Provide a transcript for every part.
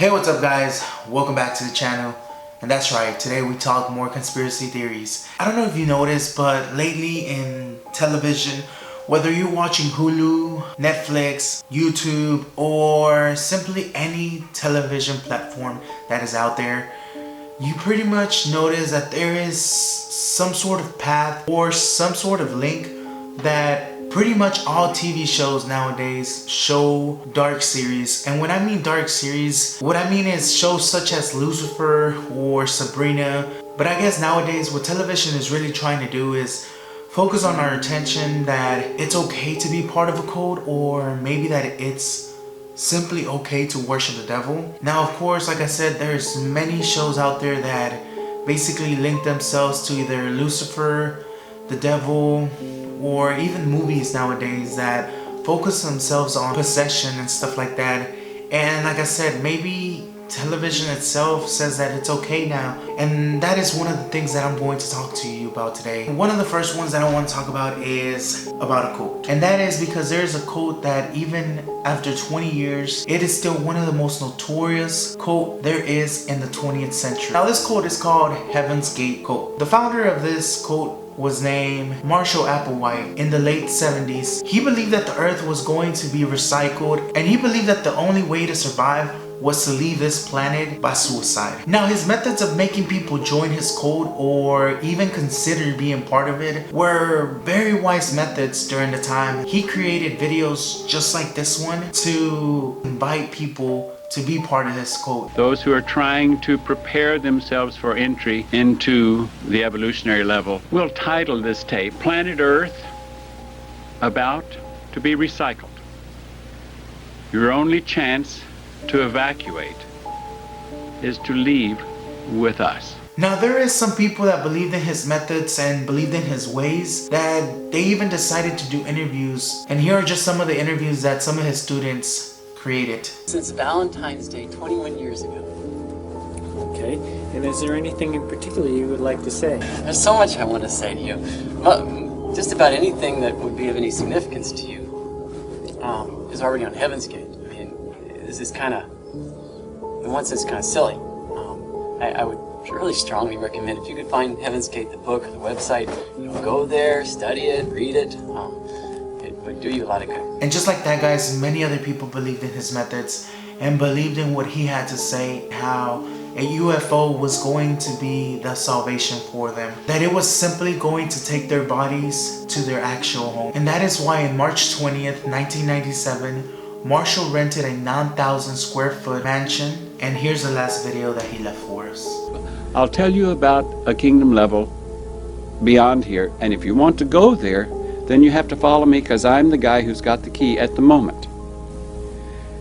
Hey, what's up guys? Welcome back to the channel. And that's right, today we talk more conspiracy theories. I don't know if you noticed, but lately in television, whether you're watching Hulu, Netflix, YouTube, or simply any television platform that is out there, you pretty much notice that there is some sort of path or some sort of link that pretty much all TV shows nowadays show dark series. And when I mean dark series, what I mean is shows such as Lucifer or Sabrina. But I guess nowadays what television is really trying to do is focus on our attention that it's okay to be part of a cult, or maybe that it's simply okay to worship the devil. Now, of course, like I said, there's many shows out there that basically link themselves to either Lucifer, the devil, or even movies nowadays that focus themselves on possession and stuff like that. And like I said, maybe television itself says that it's okay now, and that is one of the things that I'm going to talk to you about today. One of the first ones that I want to talk about is about a cult, and that is because there's a cult that even after 20 years, it is still one of the most notorious cult there is in the 20th century. Now this cult is called Heaven's Gate Cult. The founder of this cult was named Marshall Applewhite in the late 70s. He believed that the earth was going to be recycled, and he believed that the only way to survive was to leave this planet by suicide. Now, his methods of making people join his cult or even consider being part of it were very wise methods during the time. He created videos just like this one to invite people to be part of this cult. Those who are trying to prepare themselves for entry into the evolutionary level will title this tape, Planet Earth About to be Recycled. Your only chance to evacuate is to leave with us. Now, there is some people that believed in his methods and believed in his ways that they even decided to do interviews. And here are just some of the interviews that some of his students created. Since Valentine's Day 21 years ago. Okay, and is there anything in particular you would like to say? There's so much I want to say to you. Well, just about anything that would be of any significance to you is already on Heaven's Gate. I mean, this is kind of, in one sense, kind of silly. I would really strongly recommend, if you could find Heaven's Gate, the book, the website, go there, study it, read it. It would do you a lot of good. And just like that, guys, many other people believed in his methods and believed in what he had to say, how a UFO was going to be the salvation for them, that it was simply going to take their bodies to their actual home. And that is why on March 20th, 1997, Marshall rented a 9,000 square foot mansion, and here's the last video that he left for us. I'll tell you about a kingdom level beyond here, and if you want to go there, then you have to follow me, because I'm the guy who's got the key at the moment.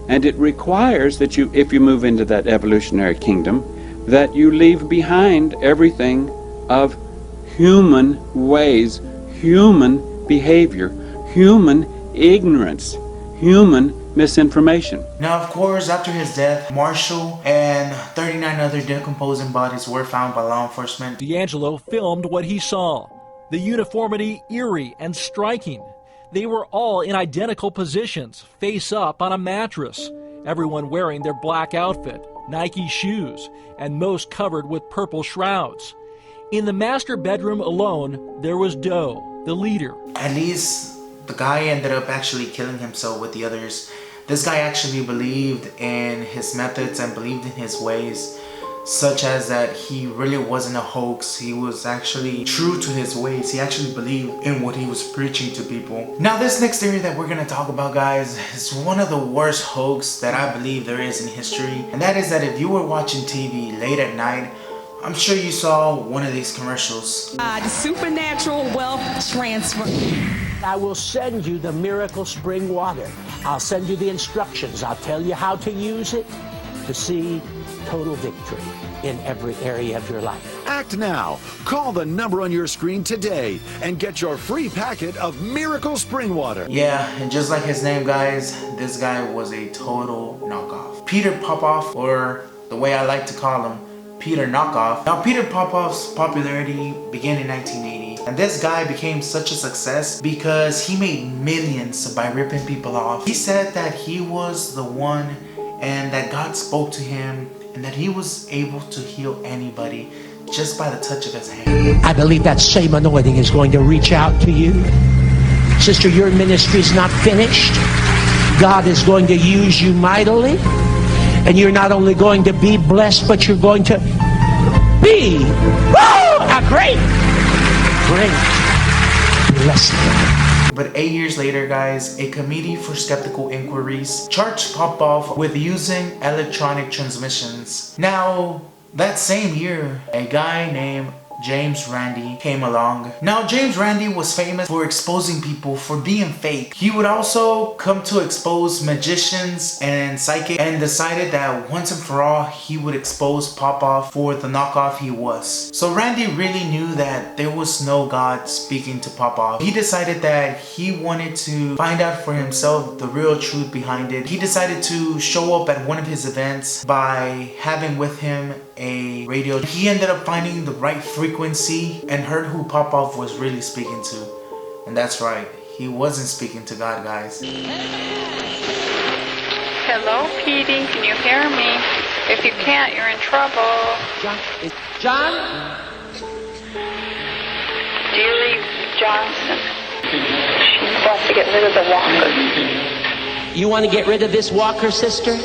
And it requires that you, if you move into that evolutionary kingdom, that you leave behind everything of human ways, human behavior, human ignorance, human misinformation. Now, of course, after his death, Marshall and 39 other decomposing bodies were found by law enforcement. D'Angelo filmed what he saw. The uniformity eerie and striking. They were all in identical positions, face up on a mattress, everyone wearing their black outfit, Nike shoes, and most covered with purple shrouds. In the master bedroom alone, there was Doe, the leader. At least the guy ended up actually killing himself with the others. This guy actually believed in his methods and believed in his ways, such as that he really wasn't a hoax. He was actually true to his ways. He actually believed in what he was preaching to people. Now, this next theory that we're going to talk about, guys, is one of the worst hoax that I believe there is in history. And that is that if you were watching TV late at night, I'm sure you saw one of these commercials. The supernatural wealth transfer. I will send you the miracle spring water. I'll send you the instructions. I'll tell you how to use it to see total victory in every area of your life. Act now. Call the number on your screen today and get your free packet of Miracle Spring Water. Yeah, and just like his name, guys, this guy was a total knockoff. Peter Popoff, or the way I like to call him, Peter Knockoff. Now, Peter Popoff's popularity began in 1980, and this guy became such a success because he made millions by ripping people off. He said that he was the one and that God spoke to him and that he was able to heal anybody just by the touch of his hand. I believe that same anointing is going to reach out to you. Sister, your ministry is not finished. God is going to use you mightily. And you're not only going to be blessed, but you're going to be a great blessing. But 8 years later, guys, a committee for skeptical inquiries charged Popoff with using electronic transmissions. Now, that same year, a guy named James Randi came along. Now, James Randi was famous for exposing people for being fake. He would also come to expose magicians and psychics, and decided that once and for all, he would expose Popoff for the knockoff he was. So Randi really knew that there was no God speaking to Popoff. He decided that he wanted to find out for himself the real truth behind it. He decided to show up at one of his events by having with him a radio. He ended up finding the right frequency and heard who Popoff was really speaking to. And that's right, he wasn't speaking to God, guys. Hello, Petey, can you hear me? If you can't, you're in trouble. John? Dearie Johnson. She wants to get rid of the walker. You want to get rid of this walker, sister?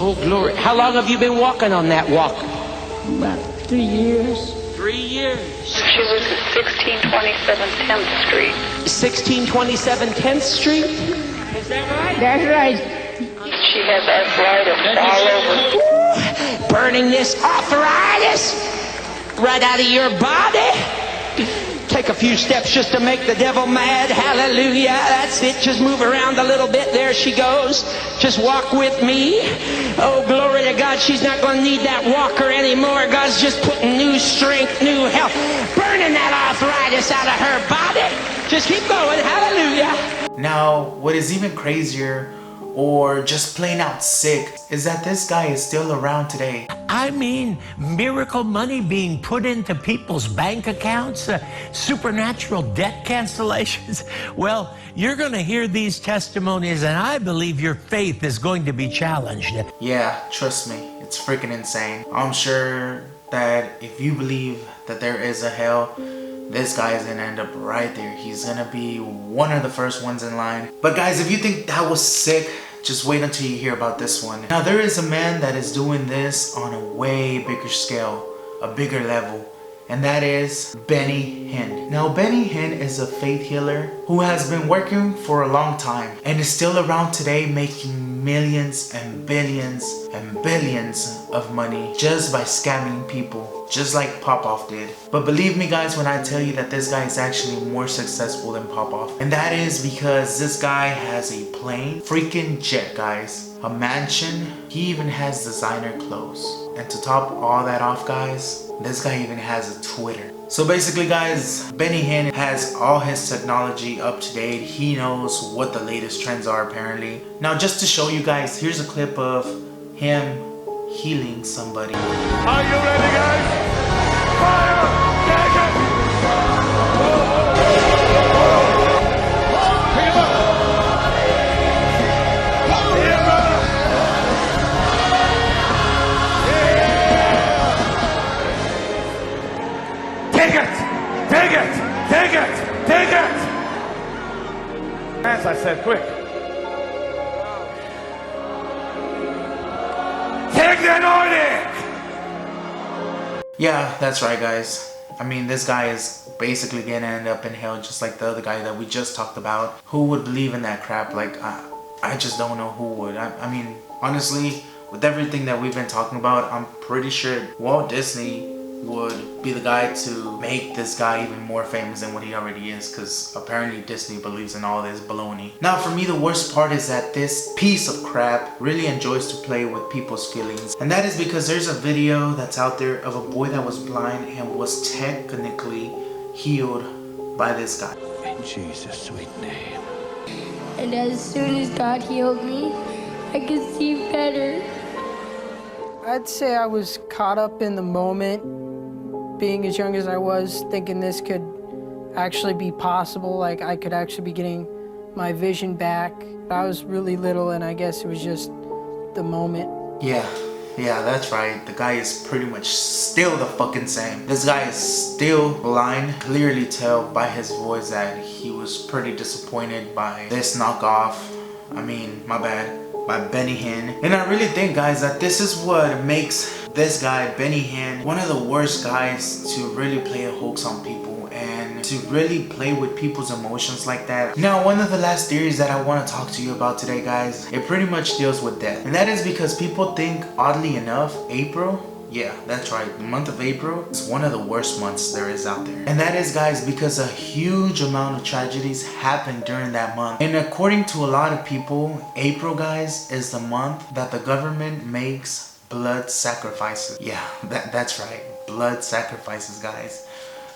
Oh, glory. How long have you been walking on that walker? About 3 years. 3 years. She lives at 1627 10th Street. 1627 10th Street? Is that right? That's right. She has arthritis all over. Burning this arthritis right out of your body. Take a few steps just to make the devil mad. Hallelujah. That's it. Just move around a little bit. There she goes. Just walk with me. Oh, glory to God. She's not going to need that walker anymore. God's just putting new strength, new health, burning that arthritis out of her body. Just keep going. Hallelujah. Now, what is even crazier, or just plain out sick, is that this guy is still around today. I mean, miracle money being put into people's bank accounts, supernatural debt cancellations. Well, you're going to hear these testimonies, and I believe your faith is going to be challenged. Yeah, trust me, it's freaking insane. I'm sure that if you believe that there is a hell, this guy is gonna end up right there. He's gonna be one of the first ones in line. But guys, if you think that was sick, just wait until you hear about this one. Now, there is a man that is doing this on a way bigger scale, a bigger level, and that is Benny Hinn. Now, Benny Hinn is a faith healer who has been working for a long time and is still around today, making millions and billions and billions of money just by scamming people, just like Popoff did. But believe me, guys, when I tell you that this guy is actually more successful than Popoff, and that is because this guy has a plane, freaking jet, guys, a mansion. He even has designer clothes, and to top all that off, guys, this guy even has a Twitter. So basically, guys, Benny Hinn has all his technology up to date. He knows what the latest trends are, apparently. Now, just to show you guys, here's a clip of him healing somebody. Are you ready, guys? Fire! Take it! Take it! Take it! Take it! Take it! As I said, quick. Take the anointing! Yeah, that's right, guys. I mean, this guy is basically gonna end up in hell just like the other guy that we just talked about. Who would believe in that crap? Like, I just don't know who would. I mean, honestly, with everything that we've been talking about, I'm pretty sure Walt Disney would be the guy to make this guy even more famous than what he already is, because apparently Disney believes in all this baloney. Now, for me, the worst part is that this piece of crap really enjoys to play with people's feelings, and that is because there's a video that's out there of a boy that was blind and was technically healed by this guy. In Jesus' sweet name. And as soon as God healed me, I could see better. I'd say I was caught up in the moment, being as young as I was, thinking this could actually be possible, like I could actually be getting my vision back. I was really little, and I guess it was just the moment. Yeah, that's right. The guy is pretty much still the fucking same. This guy is still blind. Clearly tell by his voice that he was pretty disappointed by this knockoff. I mean, my bad. By Benny Hinn. And I really think, guys, that this is what makes this guy, Benny Hinn, one of the worst guys to really play a hoax on people and to really play with people's emotions like that. Now, one of the last theories that I want to talk to you about today, guys, it pretty much deals with death. And that is because people think, oddly enough, April, yeah, that's right, the month of April is one of the worst months there is out there. And that is, guys, because a huge amount of tragedies happen during that month. And according to a lot of people, April, guys, is the month that the government makes blood sacrifices. Yeah, that's right, blood sacrifices, guys.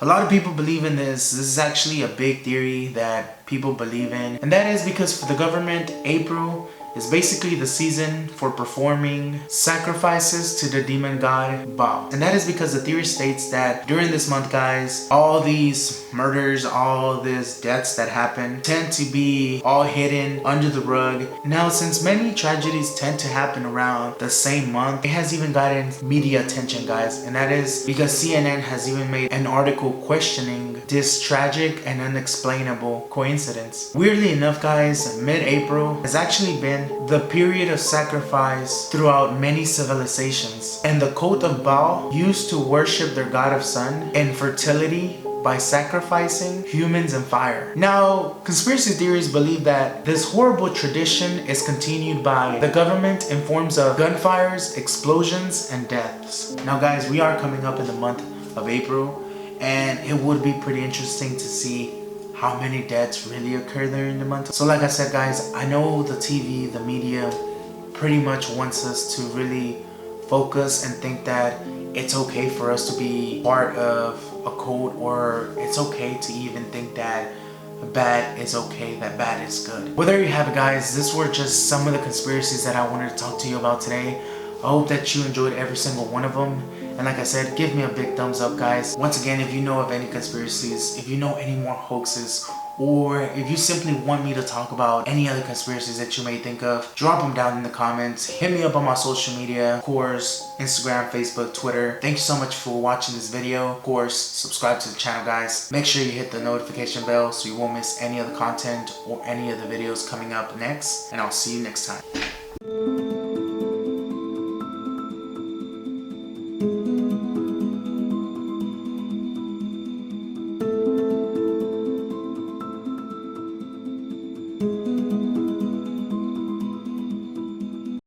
A lot of people believe in this. This is actually a big theory that people believe in. And that is because for the government, April is basically the season for performing sacrifices to the demon god Baal. And that is because the theory states that during this month, guys, all these murders, all these deaths that happen tend to be all hidden under the rug. Now, since many tragedies tend to happen around the same month, it has even gotten media attention, guys. And that is because CNN has even made an article questioning this tragic and unexplainable coincidence. Weirdly enough, guys, mid-April has actually been the period of sacrifice throughout many civilizations. And the cult of Baal used to worship their god of sun and fertility by sacrificing humans and fire. Now, conspiracy theories believe that this horrible tradition is continued by the government in forms of gunfires, explosions, and deaths. Now, guys, we are coming up in the month of April, and it would be pretty interesting to see how many deaths really occur there in the month. So like I said, guys, I know the TV, the media pretty much wants us to really focus and think that it's okay for us to be part of a cult, or it's okay to even think that bad is okay, that bad is good. Well, there you have it, guys. These were just some of the conspiracies that I wanted to talk to you about today. I hope that you enjoyed every single one of them. And like I said, give me a big thumbs up, guys. Once again, if you know of any conspiracies, if you know any more hoaxes, or if you simply want me to talk about any other conspiracies that you may think of, drop them down in the comments. Hit me up on my social media, of course, Instagram, Facebook, Twitter. Thank you so much for watching this video. Of course, subscribe to the channel, guys. Make sure you hit the notification bell so you won't miss any other content or any of the videos coming up next. And I'll see you next time.